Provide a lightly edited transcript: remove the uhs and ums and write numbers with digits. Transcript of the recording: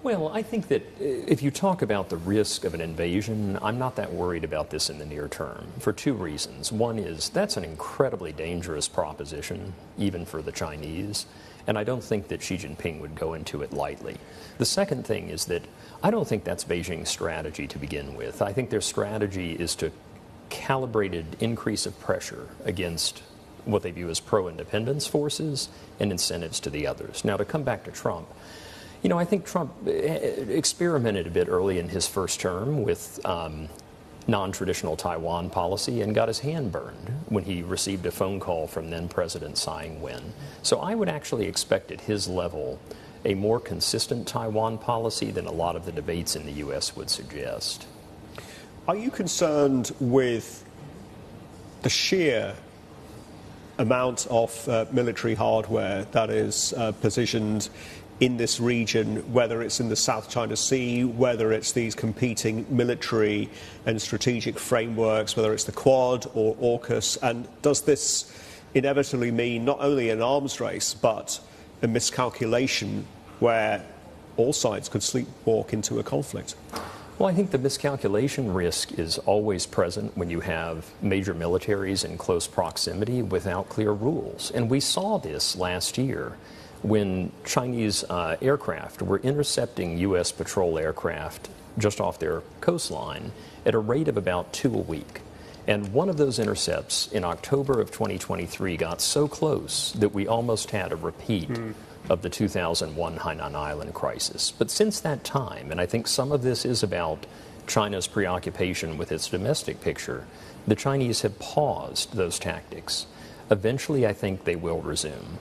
Well, I think that if you talk about the risk of an invasion, I'm not that worried about this in the near term for two reasons. One is that's an incredibly dangerous proposition, even for the Chinese, and I don't think that Xi Jinping would go into it lightly. The second thing is that I don't think that's Beijing's strategy to begin with. I think their strategy is to calibrated increase of pressure against what they view as pro-independence forces and incentives to the others. Now, to come back to Trump, I think Trump experimented a bit early in his first term with non-traditional Taiwan policy and got his hand burned when he received a phone call from then-President Tsai Ing-wen. So I would actually expect at his level a more consistent Taiwan policy than a lot of the debates in the U.S. would suggest. Are you concerned with the sheer amount of military hardware that is positioned in this region, whether it's in the South China Sea, whether it's these competing military and strategic frameworks, whether it's the Quad or AUKUS? And does this inevitably mean not only an arms race, but a miscalculation where all sides could sleepwalk into a conflict? Well, I think the miscalculation risk is always present when you have major militaries in close proximity without clear rules. And we saw this last year when Chinese aircraft were intercepting U.S. patrol aircraft just off their coastline at a rate of about 2 a week. And one of those intercepts in October of 2023 got so close that we almost had a repeat of the 2001 Hainan Island crisis. But since that time, and I think some of this is about China's preoccupation with its domestic picture, the Chinese have paused those tactics. Eventually, I think they will resume.